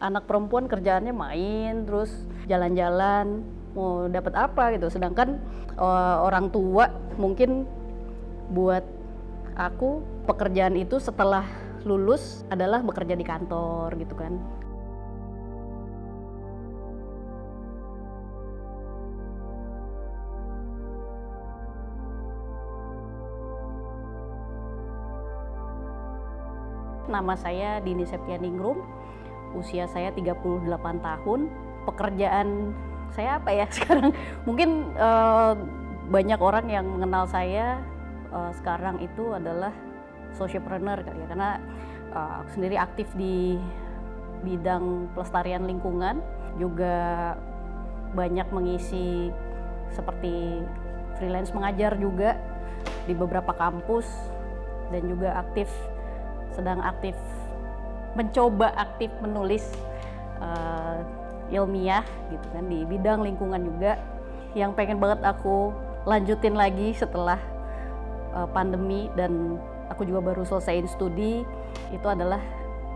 anak perempuan kerjaannya main, terus jalan-jalan, mau dapat apa gitu. Sedangkan orang tua mungkin buat aku pekerjaan itu setelah lulus adalah bekerja di kantor gitu kan. Nama saya Dini Septianingrum, usia saya 38 tahun. Pekerjaan saya apa ya sekarang? Mungkin banyak orang yang mengenal saya sekarang itu adalah sociopreneur kali ya, karena aku sendiri aktif di bidang pelestarian lingkungan, juga banyak mengisi seperti freelance mengajar juga di beberapa kampus, dan juga sedang aktif mencoba aktif menulis ilmiah gitu kan di bidang lingkungan juga. Yang pengen banget aku lanjutin lagi setelah pandemi dan aku juga baru selesaiin studi itu adalah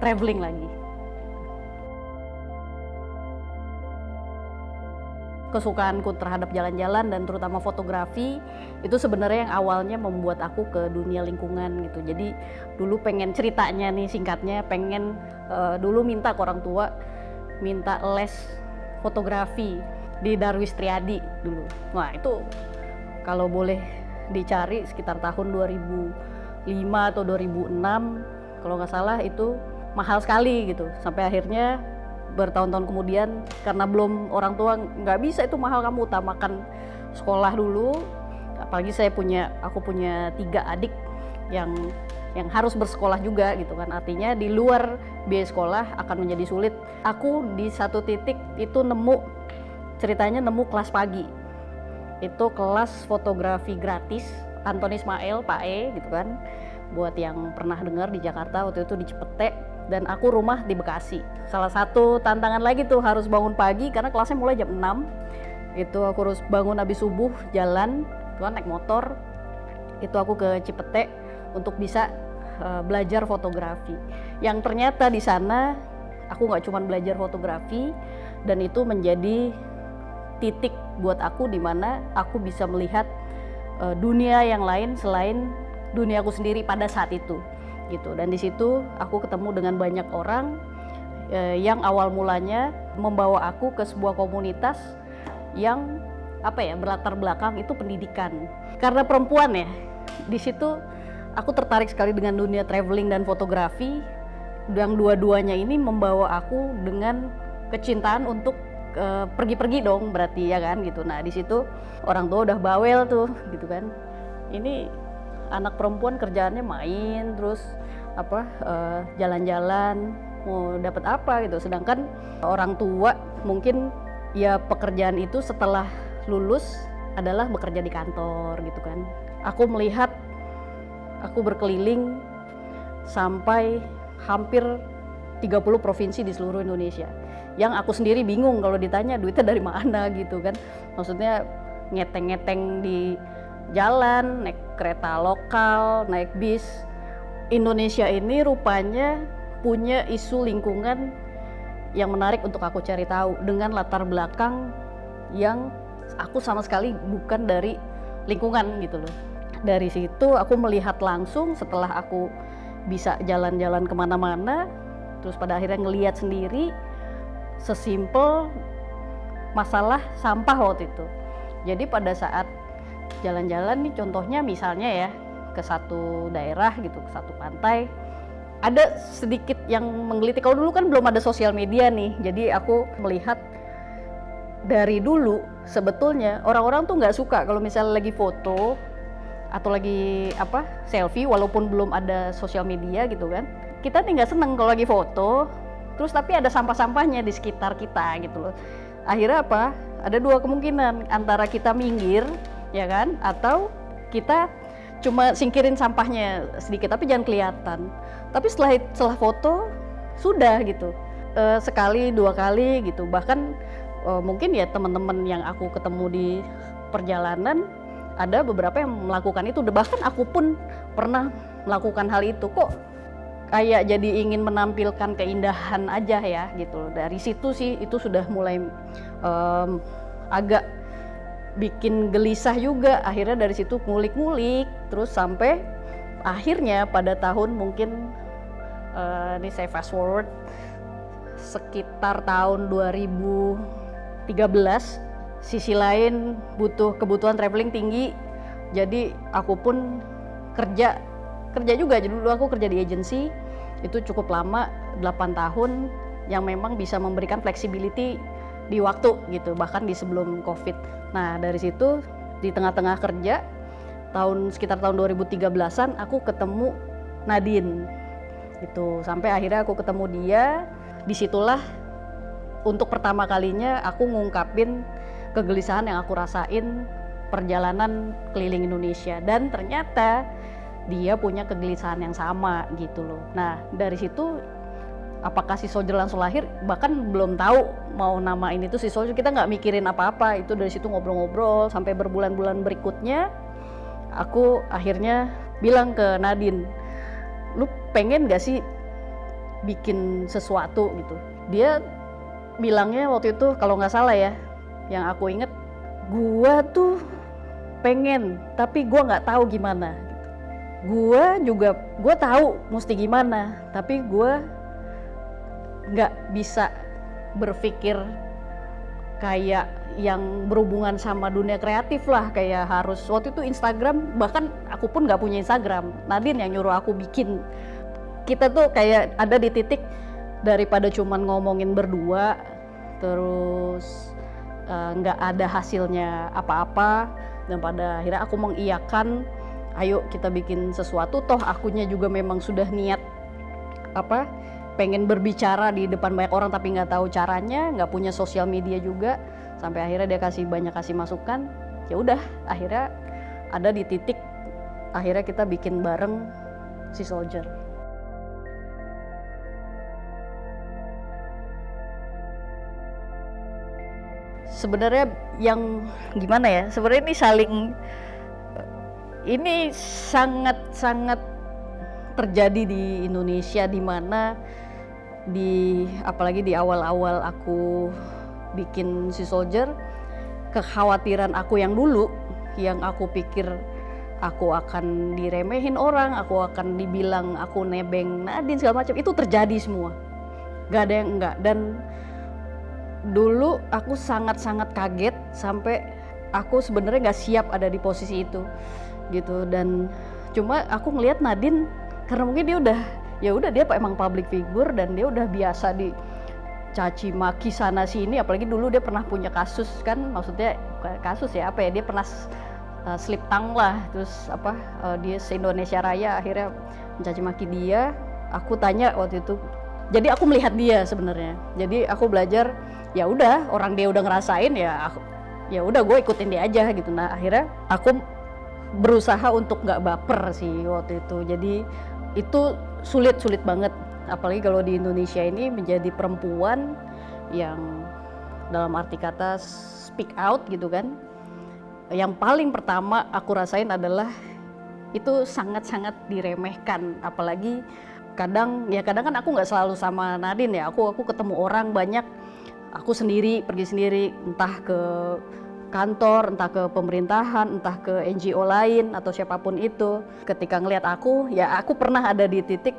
traveling lagi. Kesukaanku terhadap jalan-jalan dan terutama fotografi itu sebenarnya yang awalnya membuat aku ke dunia lingkungan gitu. Jadi dulu pengen ceritanya nih singkatnya, pengen dulu minta ke orang tua, minta les fotografi di Darwis Triadi dulu. Wah itu kalau boleh dicari sekitar tahun 2005 atau 2006 kalau nggak salah, itu mahal sekali gitu. Sampai akhirnya bertahun-tahun kemudian karena belum, orang tua nggak bisa, itu mahal, kamu utamakan sekolah dulu. Apalagi aku punya 3 adik yang harus bersekolah juga gitu kan, artinya di luar biaya sekolah akan menjadi sulit. Aku di satu titik itu nemu kelas pagi, itu kelas fotografi gratis Antoni Ismail Pak E gitu kan, buat yang pernah dengar di Jakarta waktu itu di Cipete. Dan aku rumah di Bekasi. Salah satu tantangan lagi tuh harus bangun pagi karena kelasnya mulai jam 6. Itu aku harus bangun habis subuh, jalan, tuh naik motor. Itu aku ke Cipete untuk bisa belajar fotografi. Yang ternyata di sana aku nggak cuma belajar fotografi, dan itu menjadi titik buat aku di mana aku bisa melihat dunia yang lain selain dunia aku sendiri pada saat itu. Gitu. Dan di situ aku ketemu dengan banyak orang yang awal mulanya membawa aku ke sebuah komunitas yang berlatar belakang itu pendidikan. Karena perempuan ya, di situ aku tertarik sekali dengan dunia traveling dan fotografi, yang dua-duanya ini membawa aku dengan kecintaan untuk pergi-pergi dong berarti ya kan gitu. Nah di situ orang tua udah bawel tuh gitu kan, ini anak perempuan kerjaannya main, terus jalan-jalan, mau dapat apa gitu. Sedangkan orang tua mungkin ya pekerjaan itu setelah lulus adalah bekerja di kantor gitu kan. Aku melihat aku berkeliling sampai hampir 30 provinsi di seluruh Indonesia. Yang aku sendiri bingung kalau ditanya duitnya dari mana gitu kan. Maksudnya ngeteng-ngeteng di jalan, naik kereta lokal, naik bis. Indonesia ini rupanya punya isu lingkungan yang menarik untuk aku cari tahu, dengan latar belakang yang aku sama sekali bukan dari lingkungan gitu loh. Dari situ aku melihat langsung, setelah aku bisa jalan-jalan kemana-mana, terus pada akhirnya ngelihat sendiri sesimpel masalah sampah waktu itu. Jadi pada saat jalan-jalan nih, contohnya misalnya ya ke satu daerah gitu, ke satu pantai, ada sedikit yang menggelitik. Kalau dulu kan belum ada sosial media nih, jadi aku melihat dari dulu sebetulnya orang-orang tuh nggak suka kalau misalnya lagi foto atau lagi selfie, walaupun belum ada sosial media gitu kan. Kita nih nggak seneng kalau lagi foto terus tapi ada sampah-sampahnya di sekitar kita gitu loh. Akhirnya ada 2 kemungkinan, antara kita minggir ya kan, atau kita cuma singkirin sampahnya sedikit tapi jangan kelihatan. Tapi setelah foto sudah gitu, sekali 2 kali gitu. Bahkan mungkin ya teman-teman yang aku ketemu di perjalanan ada beberapa yang melakukan itu. Bahkan aku pun pernah melakukan hal itu. Kok kayak jadi ingin menampilkan keindahan aja ya gitu. Dari situ sih itu sudah mulai agak bikin gelisah juga. Akhirnya dari situ ngulik-ngulik terus sampai akhirnya pada tahun mungkin ini saya fast forward sekitar tahun 2013, sisi lain butuh kebutuhan traveling tinggi, jadi aku pun kerja juga. Jadi dulu aku kerja di agensi itu cukup lama, 8 tahun, yang memang bisa memberikan flexibility di waktu gitu, bahkan di sebelum COVID. Nah dari situ di tengah-tengah kerja sekitar tahun 2013an aku ketemu Nadine gitu, sampai akhirnya aku ketemu dia. Disitulah untuk pertama kalinya aku ngungkapin kegelisahan yang aku rasain perjalanan keliling Indonesia, dan ternyata dia punya kegelisahan yang sama gitu loh. Nah dari situ apakah Sea Soldier langsung lahir, bahkan belum tahu mau namain itu Sea Soldier, kita nggak mikirin apa-apa. Itu dari situ ngobrol-ngobrol sampai berbulan-bulan berikutnya aku akhirnya bilang ke Nadine, lu pengen gak sih bikin sesuatu gitu. Dia bilangnya waktu itu kalau nggak salah ya, yang aku inget, gua tuh pengen tapi gua nggak tahu gimana. Gua tahu mesti gimana, tapi gua nggak bisa berpikir kayak yang berhubungan sama dunia kreatif lah, kayak harus waktu itu Instagram, bahkan aku pun nggak punya Instagram. Nadine yang nyuruh aku bikin. Kita tuh kayak ada di titik daripada cuman ngomongin berdua terus nggak ada hasilnya apa-apa, dan pada akhirnya aku mengiyakan, ayo kita bikin sesuatu. Toh akunya juga memang sudah niat pengen berbicara di depan banyak orang tapi nggak tahu caranya, nggak punya sosial media juga. Sampai akhirnya dia kasih masukan, ya udah akhirnya ada di titik akhirnya kita bikin bareng Sea Soldier. Sebenarnya yang gimana ya, sebenarnya ini sangat terjadi di Indonesia, di mana apalagi di awal-awal aku bikin Sea Soldier, kekhawatiran aku yang dulu, yang aku pikir aku akan diremehin orang, aku akan dibilang aku nebeng Nadine segala macam, itu terjadi semua, gak ada yang enggak. Dan dulu aku sangat kaget sampai aku sebenarnya nggak siap ada di posisi itu gitu. Dan cuma aku ngelihat Nadine karena mungkin dia udah dia emang public figure dan dia udah biasa dicaci maki sana sini, apalagi dulu dia pernah punya kasus kan, maksudnya kasus ya dia pernah slip tongue lah, terus dia se-Indonesia Raya akhirnya mencaci maki dia. Aku tanya waktu itu, jadi aku melihat dia sebenarnya, jadi aku belajar, ya udah orang dia udah ngerasain, ya udah gue ikutin dia aja gitu. Nah akhirnya aku berusaha untuk nggak baper sih waktu itu. Jadi itu sulit banget, apalagi kalau di Indonesia ini menjadi perempuan yang dalam arti kata speak out gitu kan. Yang paling pertama aku rasain adalah itu sangat diremehkan, apalagi kadang kan aku nggak selalu sama Nadine ya, aku ketemu orang banyak, aku pergi sendiri, entah ke kantor, entah ke pemerintahan, entah ke NGO lain atau siapapun itu. Ketika ngelihat aku, ya aku pernah ada di titik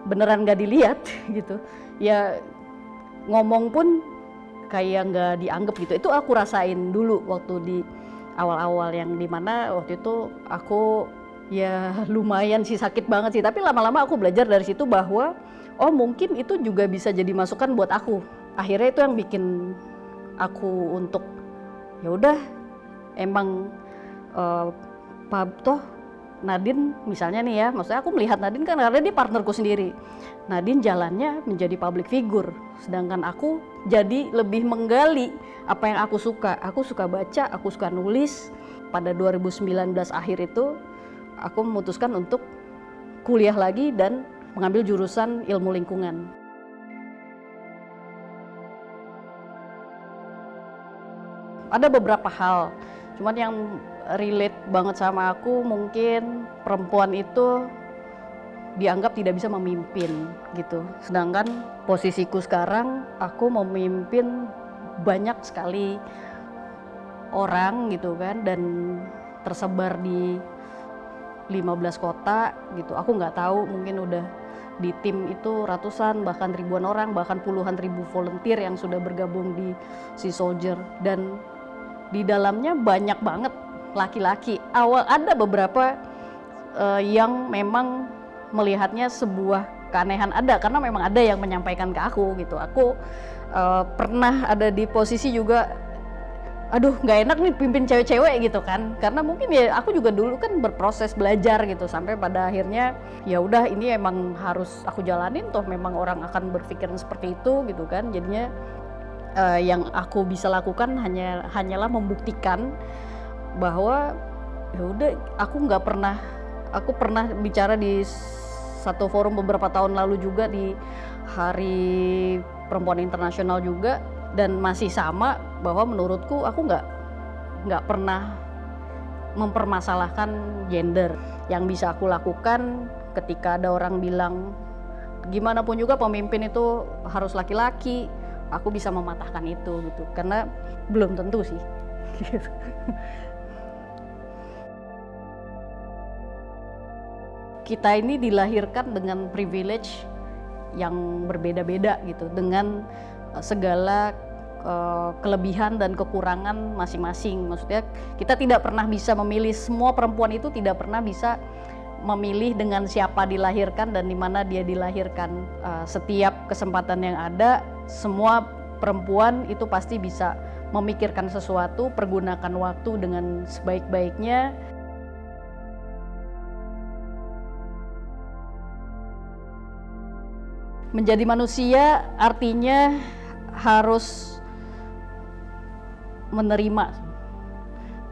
beneran nggak dilihat gitu, ya ngomong pun kayak nggak dianggap gitu. Itu aku rasain dulu waktu di awal-awal, yang dimana waktu itu aku ya lumayan sih sakit banget sih, tapi lama-lama aku belajar dari situ bahwa oh mungkin itu juga bisa jadi masukan buat aku. Akhirnya itu yang bikin aku untuk ya udah emang toh Nadine misalnya nih ya, maksudnya aku melihat Nadine kan karena dia partnerku sendiri. Nadine jalannya menjadi public figure, sedangkan aku jadi lebih menggali apa yang aku suka. Aku suka baca, aku suka nulis. Pada 2019 akhir itu aku memutuskan untuk kuliah lagi dan mengambil jurusan ilmu lingkungan. Ada beberapa hal, cuman yang relate banget sama aku mungkin perempuan itu dianggap tidak bisa memimpin gitu. Sedangkan posisiku sekarang aku memimpin banyak sekali orang gitu kan, dan tersebar di 15 kota gitu. Aku nggak tahu, mungkin udah di tim itu ratusan bahkan ribuan orang, bahkan puluhan ribu volunteer yang sudah bergabung di Sea Soldier, dan di dalamnya banyak banget laki-laki. Awal ada beberapa yang memang melihatnya sebuah keanehan, ada karena memang ada yang menyampaikan ke aku gitu. Aku pernah ada di posisi juga, aduh nggak enak nih pimpin cewek-cewek gitu kan, karena mungkin ya aku juga dulu kan berproses belajar gitu, sampai pada akhirnya ya udah ini emang harus aku jalanin, toh memang orang akan berpikiran seperti itu gitu kan. Jadinya yang aku bisa lakukan hanyalah membuktikan bahwa ya udah, aku pernah bicara di satu forum beberapa tahun lalu juga, di Hari Perempuan Internasional juga, dan masih sama bahwa menurutku aku nggak pernah mempermasalahkan gender. Yang bisa aku lakukan ketika ada orang bilang gimana pun juga pemimpin itu harus laki-laki, aku bisa mematahkan itu gitu, karena belum tentu sih. Kita ini dilahirkan dengan privilege yang berbeda-beda gitu, dengan segala kelebihan dan kekurangan masing-masing. Maksudnya kita tidak pernah bisa memilih, semua perempuan itu tidak pernah bisa memilih dengan siapa dilahirkan dan di mana dia dilahirkan. Setiap kesempatan yang ada, semua perempuan itu pasti bisa memikirkan sesuatu, pergunakan waktu dengan sebaik-baiknya. Menjadi manusia artinya harus menerima.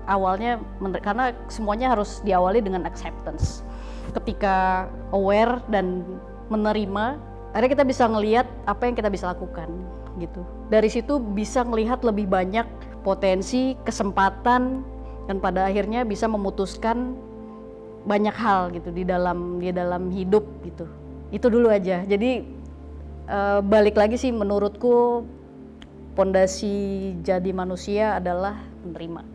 Awalnya karena semuanya harus diawali dengan acceptance. Ketika aware dan menerima, akhirnya kita bisa ngelihat apa yang kita bisa lakukan gitu. Dari situ bisa melihat lebih banyak potensi, kesempatan, dan pada akhirnya bisa memutuskan banyak hal gitu di dalam hidup gitu. Itu dulu aja. Jadi balik lagi sih, menurutku pondasi jadi manusia adalah menerima.